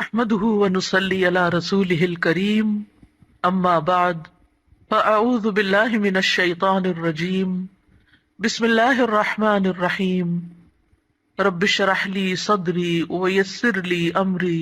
احمده ونصلي على رسوله الكريم اما بعد فاعوذ بالله من الشيطان الرجيم بسم الله الرحمن الرحيم رب اشرح لي صدري ويسر لي امري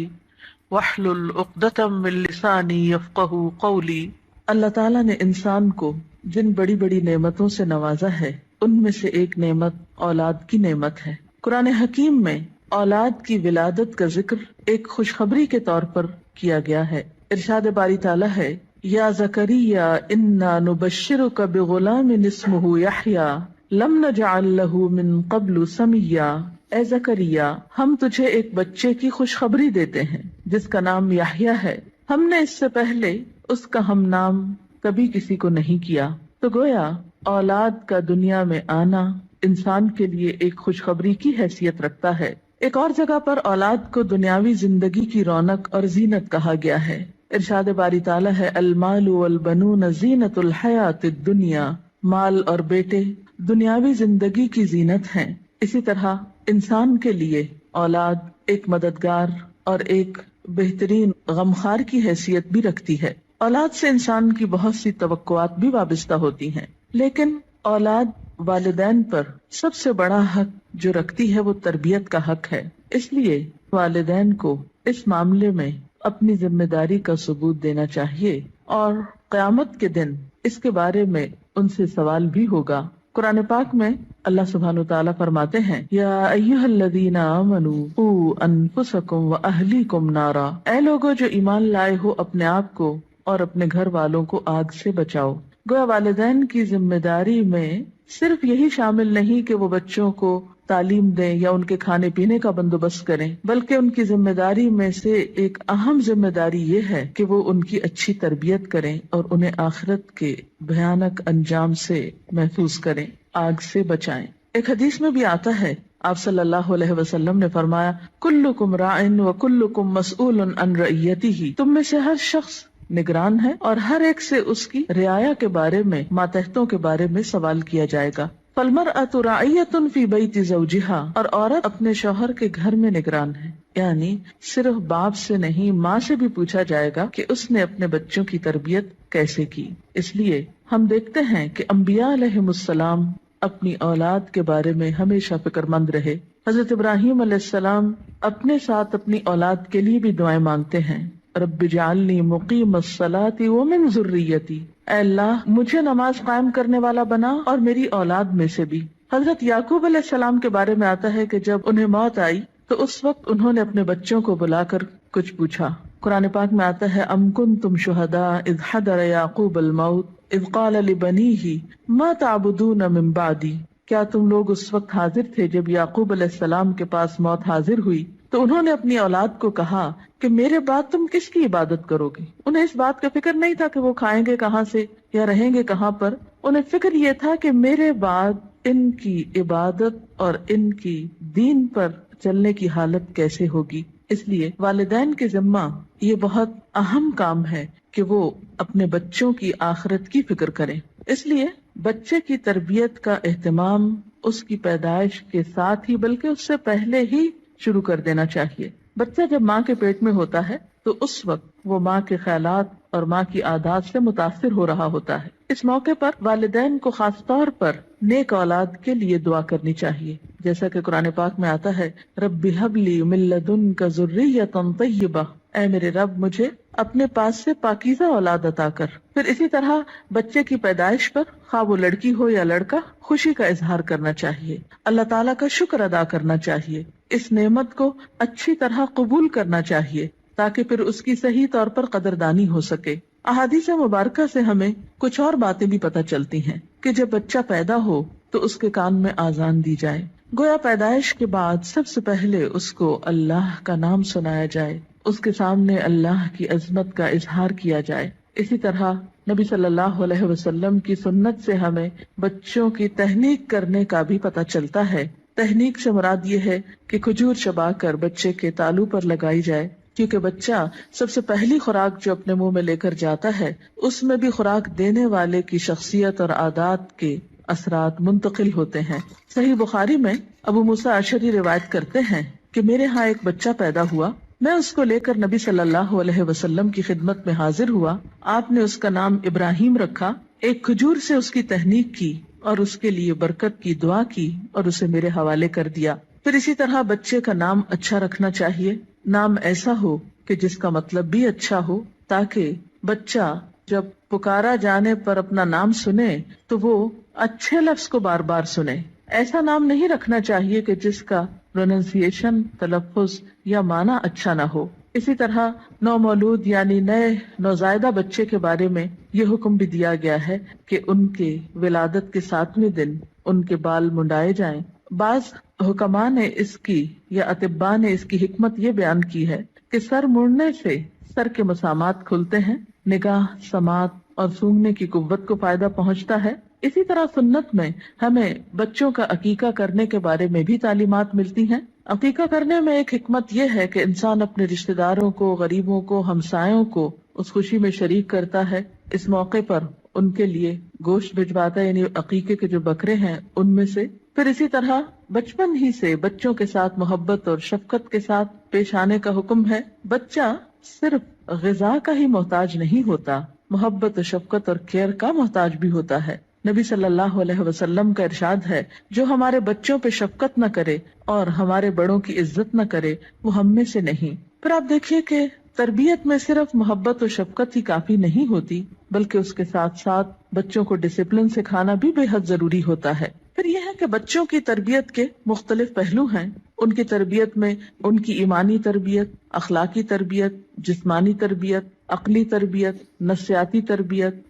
واحلل عقدة من لساني يفقهوا قولي۔ اللہ تعالیٰ نے انسان کو جن بڑی بڑی نعمتوں سے نوازا ہے ان میں سے ایک نعمت اولاد کی نعمت ہے۔ قرآن حکیم میں اولاد کی ولادت کا ذکر ایک خوشخبری کے طور پر کیا گیا ہے۔ ارشاد باری تعالیٰ ہے، یا زکریا انا نبشرک بغلام اسمہ یحییٰ لم نجعل لہ من قبل سمیا۔ اے زکریا، ہم تجھے ایک بچے کی خوشخبری دیتے ہیں جس کا نام یحییٰ ہے، ہم نے اس سے پہلے اس کا ہم نام کبھی کسی کو نہیں کیا۔ تو گویا اولاد کا دنیا میں آنا انسان کے لیے ایک خوشخبری کی حیثیت رکھتا ہے۔ ایک اور جگہ پر اولاد کو دنیاوی زندگی کی رونق اور زینت کہا گیا ہے۔ ارشاد باری تعالیٰ ہے، المال والبنون زینت الحیات الدنیا۔ مال اور بیٹے دنیاوی زندگی کی زینت ہیں۔ اسی طرح انسان کے لیے اولاد ایک مددگار اور ایک بہترین غمخوار کی حیثیت بھی رکھتی ہے۔ اولاد سے انسان کی بہت سی توقعات بھی وابستہ ہوتی ہیں، لیکن اولاد والدین پر سب سے بڑا حق جو رکھتی ہے وہ تربیت کا حق ہے۔ اس لیے والدین کو اس معاملے میں اپنی ذمہ داری کا ثبوت دینا چاہیے، اور قیامت کے دن اس کے بارے میں ان سے سوال بھی ہوگا۔ قرآن پاک میں اللہ سبحانہ وتعالیٰ فرماتے ہیں، یا ایھا الذین آمنوا قوا انفسکم واہلیکم نارا۔ اے لوگو جو ایمان لائے ہو، اپنے آپ کو اور اپنے گھر والوں کو آگ سے بچاؤ۔ گویا والدین کی ذمہ داری میں صرف یہی شامل نہیں کہ وہ بچوں کو تعلیم دیں یا ان کے کھانے پینے کا بندوبست کریں، بلکہ ان کی ذمہ داری میں سے ایک اہم ذمہ داری یہ ہے کہ وہ ان کی اچھی تربیت کریں اور انہیں آخرت کے بھیانک انجام سے محفوظ کریں، آگ سے بچائیں۔ ایک حدیث میں بھی آتا ہے، آپ صلی اللہ علیہ وسلم نے فرمایا، کلکم راع وکلکم مسئول عن رعیتہ۔ تم میں سے ہر شخص نگران ہے اور ہر ایک سے اس کی رعایا کے بارے میں، ماتحتوں کے بارے میں سوال کیا جائے گا۔ فالمرأۃ راعیۃ فی بیت زوجہا، اور عورت اپنے شوہر کے گھر میں نگران ہے، یعنی صرف باپ سے نہیں، ماں سے بھی پوچھا جائے گا کہ اس نے اپنے بچوں کی تربیت کیسے کی۔ اس لیے ہم دیکھتے ہیں کہ انبیاء علیہم السلام اپنی اولاد کے بارے میں ہمیشہ فکر مند رہے۔ حضرت ابراہیم علیہ السلام اپنے ساتھ اپنی اولاد کے لیے بھی دعائیں مانگتے ہیں، رب اجعلنی مقیم الصلاۃ ومن ذریتی۔ اے اللہ، مجھے نماز قائم کرنے والا بنا اور میری اولاد میں سے بھی۔ حضرت یعقوب علیہ السلام کے بارے میں آتا ہے کہ جب انہیں موت آئی تو اس وقت انہوں نے اپنے بچوں کو بلا کر کچھ پوچھا۔ قرآن پاک میں آتا ہے، ام کنتم شہداء اذ حضر یعقوب الموت اذ قال لبنیہ ما تعبدون من بعدی۔ کیا تم لوگ اس وقت حاضر تھے جب یعقوب علیہ السلام کے پاس موت حاضر ہوئی تو انہوں نے اپنی اولاد کو کہا کہ میرے بعد تم کس کی عبادت کرو گے؟ انہیں اس بات کا فکر نہیں تھا کہ وہ کھائیں گے کہاں سے یا رہیں گے کہاں پر، انہیں فکر یہ تھا کہ میرے بعد ان کی عبادت اور ان کی دین پر چلنے کی حالت کیسے ہوگی۔ اس لیے والدین کے ذمہ یہ بہت اہم کام ہے کہ وہ اپنے بچوں کی آخرت کی فکر کریں۔ اس لیے بچے کی تربیت کا اہتمام اس کی پیدائش کے ساتھ ہی بلکہ اس سے پہلے ہی شروع کر دینا چاہیے۔ بچہ جب ماں کے پیٹ میں ہوتا ہے تو اس وقت وہ ماں کے خیالات اور ماں کی عادات سے متاثر ہو رہا ہوتا ہے۔ اس موقع پر والدین کو خاص طور پر نیک اولاد کے لیے دعا کرنی چاہیے، جیسا کہ قرآن پاک میں آتا ہے، رب ہب لی من لدنک ذریۃ طیبہ۔ اے میرے رب، مجھے اپنے پاس سے پاکیزہ اولاد عطا کر۔ پھر اسی طرح بچے کی پیدائش پر، خواہ وہ لڑکی ہو یا لڑکا، خوشی کا اظہار کرنا چاہیے، اللہ تعالیٰ کا شکر ادا کرنا چاہیے، اس نعمت کو اچھی طرح قبول کرنا چاہیے تاکہ پھر اس کی صحیح طور پر قدردانی ہو سکے۔ احادیث مبارکہ سے ہمیں کچھ اور باتیں بھی پتہ چلتی ہیں کہ جب بچہ پیدا ہو تو اس کے کان میں آذان دی جائے، گویا پیدائش کے بعد سب سے پہلے اس کو اللہ کا نام سنایا جائے، اس کے سامنے اللہ کی عظمت کا اظہار کیا جائے۔ اسی طرح نبی صلی اللہ علیہ وسلم کی سنت سے ہمیں بچوں کی تہنیک کرنے کا بھی پتہ چلتا ہے۔ تہنیک سے مراد یہ ہے کہ کھجور چبا کر بچے کے تالو پر لگائی جائے، کیونکہ بچہ سب سے پہلی خوراک جو اپنے منہ میں لے کر جاتا ہے اس میں بھی خوراک دینے والے کی شخصیت اور عادات کے اثرات منتقل ہوتے ہیں۔ صحیح بخاری میں ابو موسیٰ اشعری روایت کرتے ہیں کہ میرے ہاں ایک بچہ پیدا ہوا میں اس کو لے کر نبی صلی اللہ علیہ وسلم کی خدمت میں حاضر ہوا. آپ نے اس کا نام ابراہیم رکھا، ایک کھجور سے اس کی تہنیک کی اور اس کے لیے برکت کی دعا کی اور اسے میرے حوالے کر دیا. پھر اسی طرح بچے کا نام اچھا رکھنا چاہیے، نام ایسا ہو کہ جس کا مطلب بھی اچھا ہو، تاکہ بچہ جب پکارا جانے پر اپنا نام سنے تو وہ اچھے لفظ کو بار بار سنے. ایسا نام نہیں رکھنا چاہیے کہ جس کا پروننسیشن، تلفظ یا معنی اچھا نہ ہو. اسی طرح نومولود یعنی نئے نوزائیدہ بچے کے بارے میں یہ حکم بھی دیا گیا ہے کہ ان کے ولادت کے 7ویں دن ان کے بال منڈائے جائیں. بعض حکماء نے اس کی یا اطباء نے اس کی حکمت یہ بیان کی ہے کہ سر مڑنے سے سر کے مسامات کھلتے ہیں، نگاہ، سماعت اور سونگنے کی قوت کو فائدہ پہنچتا ہے. اسی طرح سنت میں ہمیں بچوں کا عقیقہ کرنے کے بارے میں بھی تعلیمات ملتی ہیں. عقیقہ کرنے میں ایک حکمت یہ ہے کہ انسان اپنے رشتہ داروں کو، غریبوں کو، ہمسایوں کو اس خوشی میں شریک کرتا ہے. اس موقع پر ان کے لیے گوشت بھجواتا ہے، یعنی عقیقے کے جو بکرے ہیں ان میں سے. پھر اسی طرح بچپن ہی سے بچوں کے ساتھ محبت اور شفقت کے ساتھ پیش آنے کا حکم ہے. بچہ صرف غذا کا ہی محتاج نہیں ہوتا، محبت و شفقت اور کیئر کا محتاج بھی ہوتا ہے. نبی صلی اللہ علیہ وسلم کا ارشاد ہے، جو ہمارے بچوں پہ شفقت نہ کرے اور ہمارے بڑوں کی عزت نہ کرے وہ ہم میں سے نہیں. پھر آپ دیکھیے کہ تربیت میں صرف محبت و شفقت ہی کافی نہیں ہوتی، بلکہ اس کے ساتھ ساتھ بچوں کو ڈسپلن سکھانا بھی بے حد ضروری ہوتا ہے. پھر یہ ہے کہ بچوں کی تربیت کے مختلف پہلو ہیں. ان کی تربیت میں ان کی ایمانی تربیت، اخلاقی تربیت، جسمانی تربیت، عقلی تربیت، نفسیاتی تربیت،